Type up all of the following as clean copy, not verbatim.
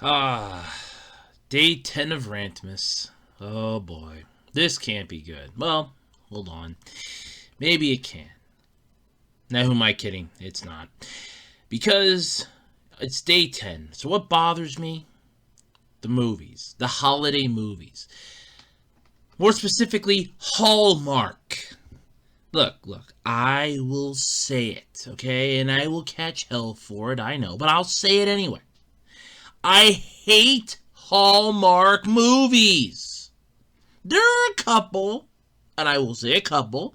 Ah, day 10 of Rantmas. Oh boy. This can't be good. Well, hold on. Maybe it can. Now, who am I kidding? It's not. Because it's day 10. So, what bothers me? The movies. The holiday movies. More specifically, Hallmark. Look, I will say it, okay? And I will catch hell for it, I know. But I'll say it anyway. I hate Hallmark movies. There are a couple, and I will say a couple,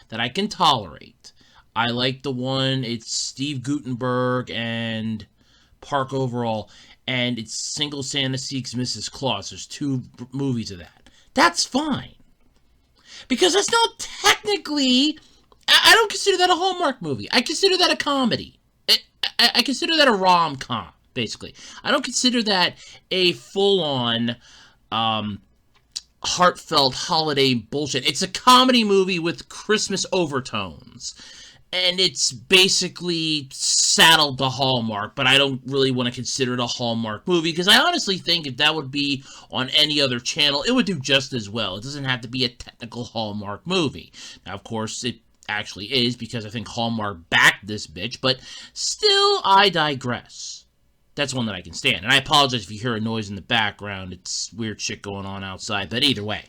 that I can tolerate. I like the one, it's Steve Guttenberg and Park Overall, and it's Single Santa Seeks Mrs. Claus. There's two movies of that. That's fine. Because that's not technically, I don't consider that a Hallmark movie. I consider that a comedy. I consider that a rom-com, basically. I don't consider that a full-on heartfelt holiday bullshit. It's a comedy movie with Christmas overtones. And it's basically saddled to Hallmark, but I don't really want to consider it a Hallmark movie, because I honestly think if that would be on any other channel, it would do just as well. It doesn't have to be a technical Hallmark movie. Now, of course, it actually is, because I think Hallmark backed this bitch, but still, I digress. That's one that I can stand. And I apologize if you hear a noise in the background. It's weird shit going on outside, but either way.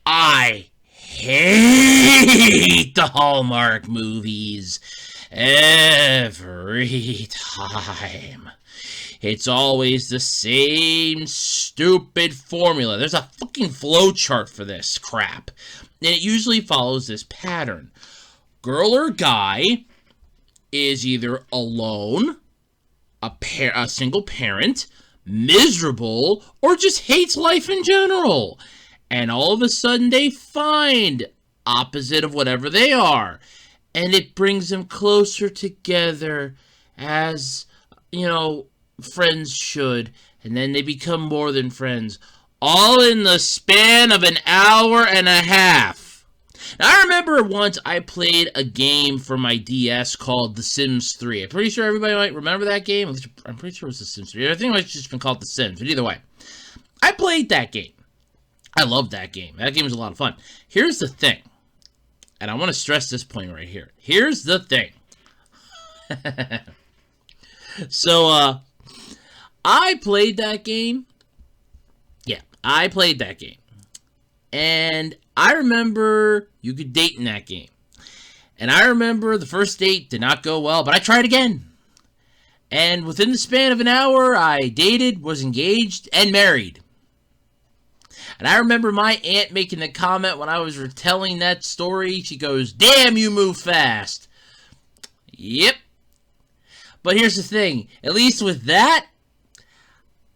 I hate the Hallmark movies every time. It's always the same stupid formula. There's a fucking flowchart for this crap. And it usually follows this pattern. Girl or guy is either alone, a single parent, miserable, or just hates life in general. And all of a sudden they find opposite of whatever they are. And it brings them closer together as, friends should. And then they become more than friends. All in the span of an hour and a half. Now, I remember once I played a game for my DS called The Sims 3. I'm pretty sure everybody might remember that game. I'm pretty sure it was The Sims 3. I think it might have just been called The Sims. But either way, I played that game. I love that game. That game was a lot of fun. Here's the thing. And I want to stress this point right here. Here's the thing. So, I played that game. Yeah, I played that game. And I remember you could date in that game. And I remember the first date did not go well, but I tried again. And within the span of an hour, I dated, was engaged, and married. And I remember my aunt making the comment when I was retelling that story. She goes, "Damn, you move fast." Yep. But here's the thing. At least with that,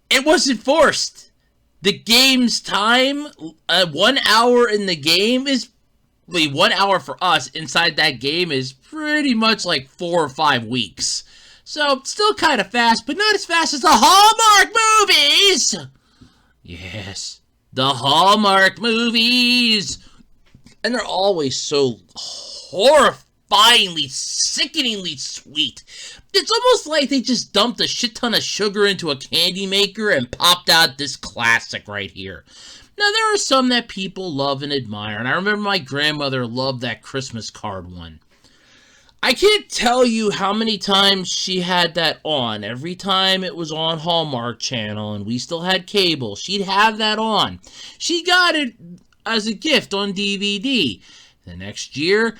it wasn't forced. The game's time, 1 hour in the game is, 1 hour for us inside that game is pretty much like 4 or 5 weeks. So, still kind of fast, but not as fast as the Hallmark movies! Yes. The Hallmark movies! And they're always so horrifyingly, sickeningly sweet. It's almost like they just dumped a shit ton of sugar into a candy maker and popped out this classic right here. Now, there are some that people love and admire, and I remember my grandmother loved that Christmas card one. I can't tell you how many times she had that on. Every time it was on Hallmark Channel and we still had cable, she'd have that on. She got it as a gift on DVD. The next year,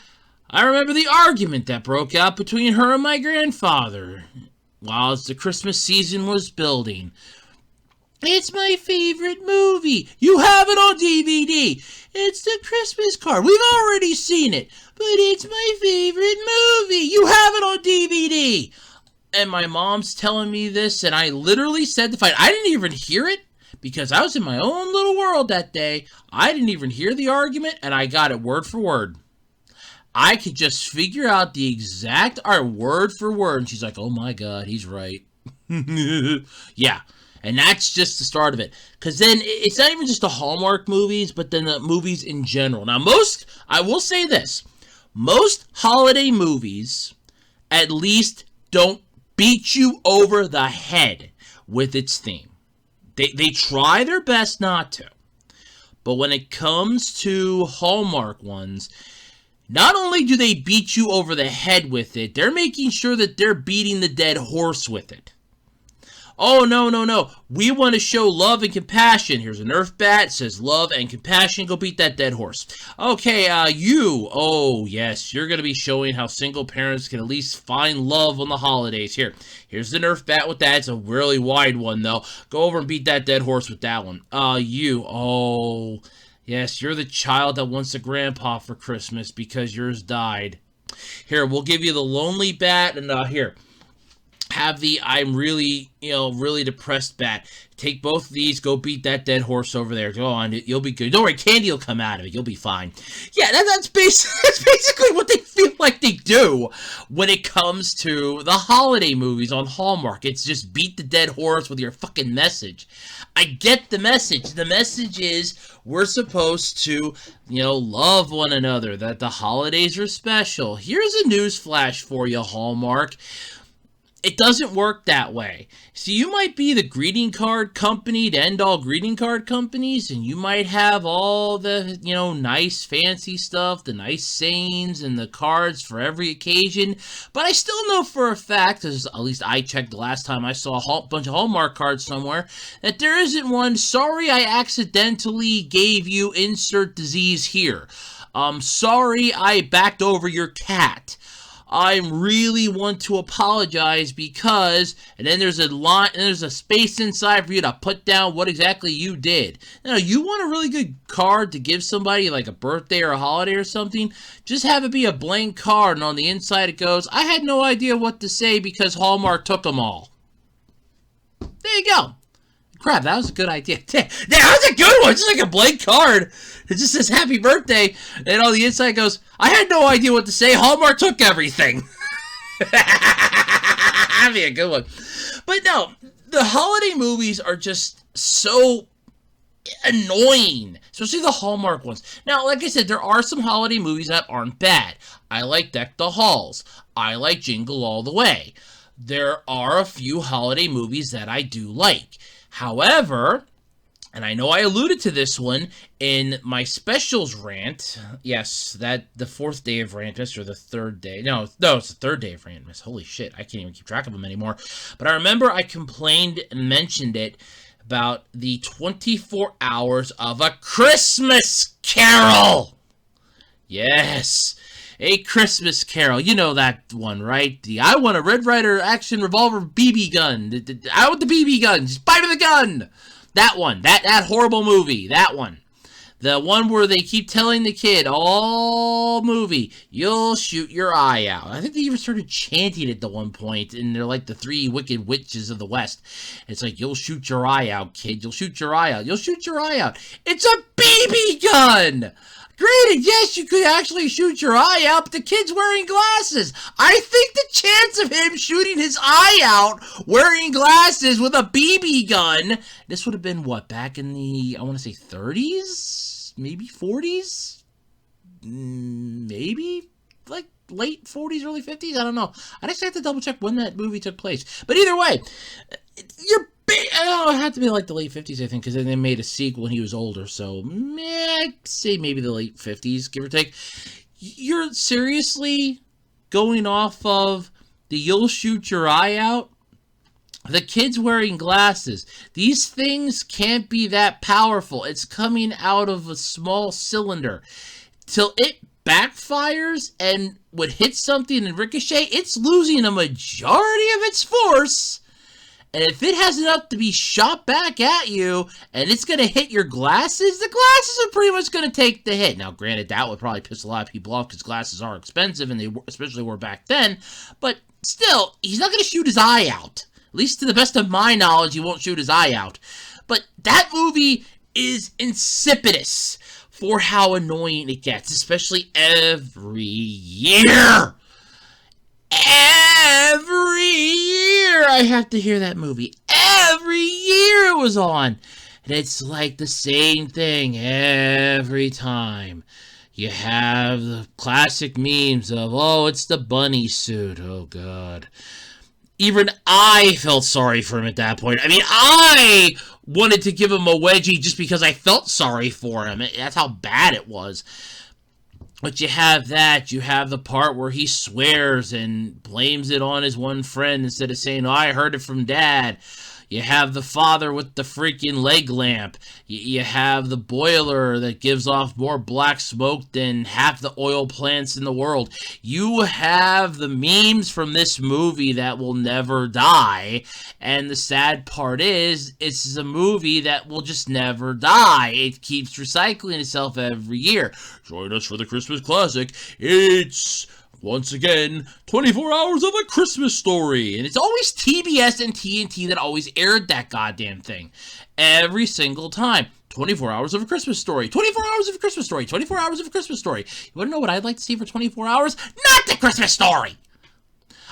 I remember the argument that broke out between her and my grandfather while the Christmas season was building. "It's my favorite movie. You have it on DVD. It's the Christmas card. We've already seen it. But it's my favorite movie. You have it on DVD." And my mom's telling me this, and I literally said the fight. I didn't even hear it because I was in my own little world that day. I didn't even hear the argument, and I got it word for word. I could just figure out the exact word for word. And she's like, "Oh my God, he's right." Yeah. And that's just the start of it. Because then it's not even just the Hallmark movies, but then the movies in general. Now, I will say this. Most holiday movies at least don't beat you over the head with its theme. They try their best not to. But when it comes to Hallmark ones, not only do they beat you over the head with it, they're making sure that they're beating the dead horse with it. Oh, no. We want to show love and compassion. Here's a Nerf bat. It says love and compassion. Go beat that dead horse. Okay, you. Oh, yes. You're going to be showing how single parents can at least find love on the holidays. Here's the Nerf bat with that. It's a really wide one, though. Go over and beat that dead horse with that one. You. Oh, yes. You're the child that wants a grandpa for Christmas because yours died. Here, we'll give you the lonely bat. And here. Have the I'm really, really depressed bat. Take both of these, go beat that dead horse over there. Go on, you'll be good. Don't worry, candy will come out of it. You'll be fine. Yeah, that's basically what they feel like they do when it comes to the holiday movies on Hallmark. It's just beat the dead horse with your fucking message. I get the message. The message is we're supposed to, love one another, that the holidays are special. Here's a news flash for you, Hallmark. It doesn't work that way. So you might be the greeting card company to end all greeting card companies, and you might have all the, nice fancy stuff, the nice sayings and the cards for every occasion. But I still know for a fact, as at least I checked the last time I saw a bunch of Hallmark cards somewhere, that there isn't one, sorry I accidentally gave you insert disease here. Sorry I backed over your cat. I really want to apologize because, and then there's a line, and there's a space inside for you to put down what exactly you did. Now, you want a really good card to give somebody, like a birthday or a holiday or something, just have it be a blank card, and on the inside it goes, I had no idea what to say because Hallmark took them all. There you go. Crap, that was a good idea. That was a good one. Just like a blank card. It just says happy birthday. And on the inside goes, I had no idea what to say. Hallmark took everything. That'd be a good one. But no, the holiday movies are just so annoying. Especially the Hallmark ones. Now, like I said, there are some holiday movies that aren't bad. I like Deck the Halls. I like Jingle All the Way. There are a few holiday movies that I do like. However, and I know I alluded to this one in my specials rant. Yes, that the fourth day of Rantmas, or the third day. No, it's the third day of Rantmas. Holy shit, I can't even keep track of them anymore. But I remember I complained and mentioned it about the 24 hours of A Christmas Carol. Yes, A Christmas Carol. You know that one, right? I want a Red Ryder action revolver BB gun. I want the BB gun. Just buy me the gun. That one. That horrible movie. That one. The one where they keep telling the kid all movie, you'll shoot your eye out. I think they even started chanting it at one point, and they're like the three wicked witches of the West. It's like, you'll shoot your eye out, kid. You'll shoot your eye out. You'll shoot your eye out. It's a BB gun! Granted, yes, you could actually shoot your eye out, but the kid's wearing glasses. I think the chance of him shooting his eye out wearing glasses with a BB gun, this would have been, what, back in the, I want to say 30s? Maybe 40s? Maybe? Like late 40s, early 50s? I don't know. I'd actually have to double check when that movie took place. But either way, it had to be like the late 50s, I think, because then they made a sequel when he was older. So, I'd say maybe the late 50s, give or take. You're seriously going off of the you'll shoot your eye out? The kid's wearing glasses. These things can't be that powerful. It's coming out of a small cylinder. Till it backfires and would hit something and ricochet, it's losing a majority of its force. And if it has enough to be shot back at you, and it's going to hit your glasses, the glasses are pretty much going to take the hit. Now, granted, that would probably piss a lot of people off because glasses are expensive, and they especially were back then. But still, he's not going to shoot his eye out. At least to the best of my knowledge, he won't shoot his eye out. But that movie is insipidous for how annoying it gets, especially every year. Every year I have to hear that movie. Every year it was on. And it's like the same thing every time. You have the classic memes of, oh, it's the bunny suit. Oh, God. Even I felt sorry for him at that point. I mean, I wanted to give him a wedgie just because I felt sorry for him. That's how bad it was. But you have that. You have the part where he swears and blames it on his one friend instead of saying, oh, I heard it from Dad. You have the father with the freaking leg lamp. You have the boiler that gives off more black smoke than half the oil plants in the world. You have the memes from this movie that will never die. And the sad part is, it's a movie that will just never die. It keeps recycling itself every year. Join us for the Christmas classic. It's... once again, 24 Hours of a Christmas Story. And it's always TBS and TNT that always aired that goddamn thing. Every single time. 24 Hours of a Christmas Story. 24 Hours of a Christmas Story. 24 Hours of a Christmas Story. You want to know what I'd like to see for 24 hours? Not the Christmas Story!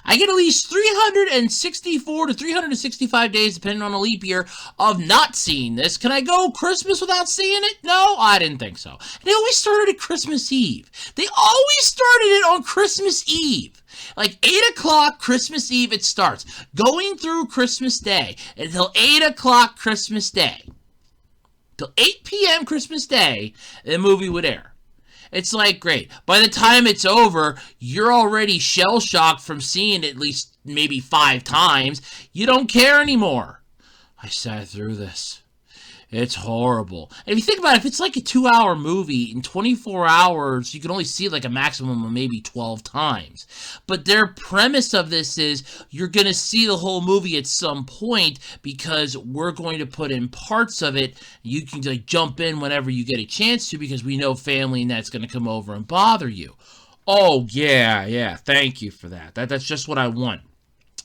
I get at least 364 to 365 days, depending on a leap year, of not seeing this. Can I go Christmas without seeing it? No, I didn't think so. They always started at Christmas Eve. They always started it on Christmas Eve. Like 8 o'clock Christmas Eve it starts. Going through Christmas Day until 8 o'clock Christmas Day. Till 8 p.m. Christmas Day, the movie would air. It's like, great. By the time it's over, you're already shell-shocked from seeing it at least maybe 5 times. You don't care anymore. I sat through this. It's horrible. And if you think about it, if it's like a 2-hour movie, in 24 hours, you can only see it like a maximum of maybe 12 times. But their premise of this is you're going to see the whole movie at some point because we're going to put in parts of it. You can like jump in whenever you get a chance to because we know family and that's going to come over and bother you. Oh, yeah. Thank you for that. That's just what I want.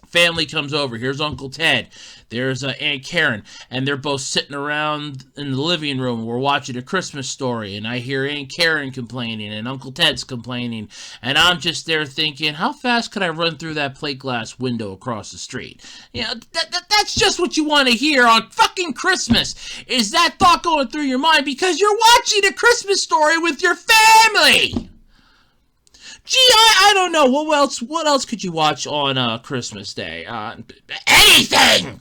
Family comes over. Here's Uncle Ted. There's Aunt Karen. And they're both sitting around in the living room. We're watching A Christmas Story. And I hear Aunt Karen complaining. And Uncle Ted's complaining. And I'm just there thinking, how fast could I run through that plate glass window across the street? You know, that's just what you want to hear on fucking Christmas. Is that thought going through your mind because you're watching A Christmas Story with your family? Gee, I don't know. What else could you watch on Christmas Day? Anything!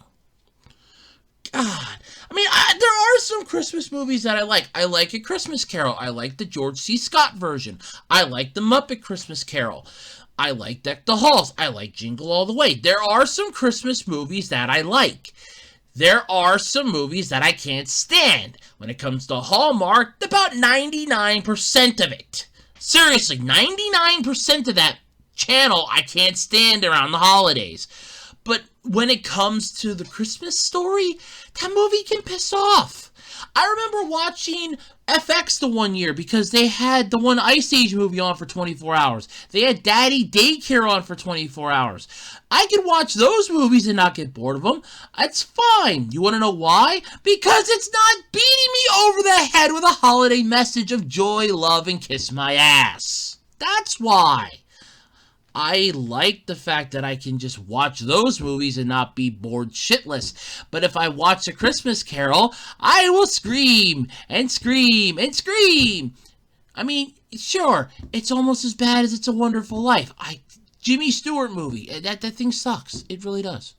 God. I mean, there are some Christmas movies that I like. I like A Christmas Carol. I like the George C. Scott version. I like the Muppet Christmas Carol. I like Deck the Halls. I like Jingle All the Way. There are some Christmas movies that I like. There are some movies that I can't stand. When it comes to Hallmark, about 99% of it. Seriously, 99% of that channel I can't stand around the holidays. But when it comes to the Christmas Story, that movie can piss off. I remember watching FX the one year because they had the one Ice Age movie on for 24 hours. They had Daddy Daycare on for 24 hours. I could watch those movies and not get bored of them. It's fine. You want to know why? Because it's not beating me over the head with a holiday message of joy, love, and kiss my ass. That's why. I like the fact that I can just watch those movies and not be bored shitless. But if I watch A Christmas Carol, I will scream and scream and scream. I mean, sure, it's almost as bad as It's a Wonderful Life. Jimmy Stewart movie. That thing sucks. It really does.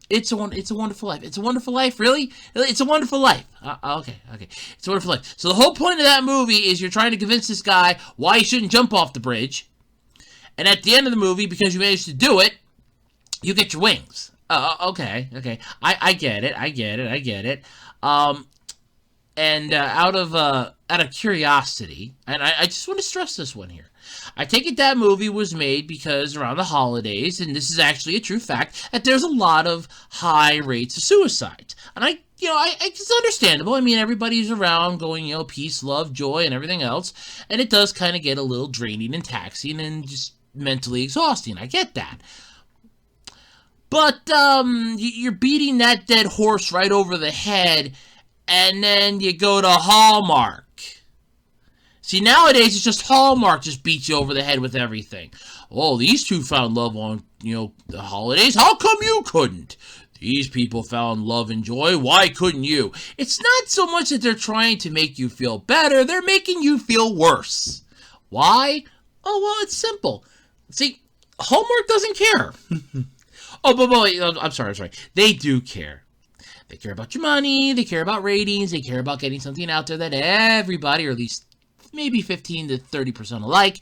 It's a Wonderful Life. It's a Wonderful Life, really? It's a Wonderful Life. Okay. It's a Wonderful Life. So the whole point of that movie is you're trying to convince this guy why he shouldn't jump off the bridge. And at the end of the movie, because you managed to do it, you get your wings. Okay. I get it. And out of curiosity, and I just want to stress this one here. I take it that movie was made because around the holidays, and this is actually a true fact, that there's a lot of high rates of suicide. And it's understandable. I mean, everybody's around going, peace, love, joy, and everything else. And it does kind of get a little draining and taxing and just mentally exhausting. I get that. But you're beating that dead horse right over the head, and then you go to Hallmark. See, nowadays it's just Hallmark just beats you over the head with everything. Oh, these two found love on, the holidays. How come you couldn't? These people found love and joy. Why couldn't you? It's not so much that they're trying to make you feel better. They're making you feel worse. Why? Oh, well, it's simple. See, Hallmark doesn't care. Oh, but wait, I'm sorry. They do care. They care about your money, they care about ratings, they care about getting something out there that everybody, or at least maybe 15 to 30% alike,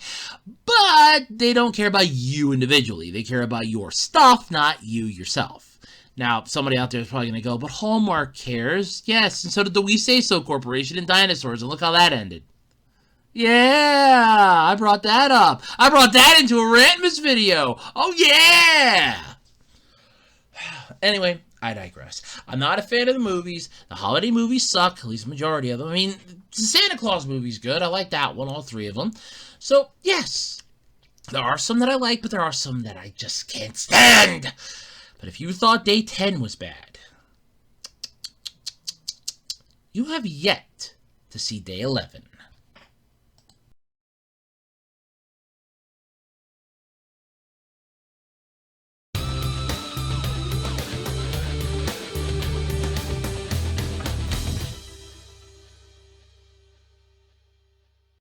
but they don't care about you individually. They care about your stuff, not you yourself. Now, somebody out there is probably going to go, but Hallmark cares. Yes, and so did the We Say So Corporation and Dinosaurs, and look how that ended. Yeah, I brought that up. I brought that into a Rantmas video. Oh, yeah! Anyway, I digress. I'm not a fan of the movies. The holiday movies suck, at least the majority of them. I mean, the Santa Claus movie's good. I like that one, all three of them. So, yes, there are some that I like, but there are some that I just can't stand. But if you thought Day 10 was bad, you have yet to see Day 11.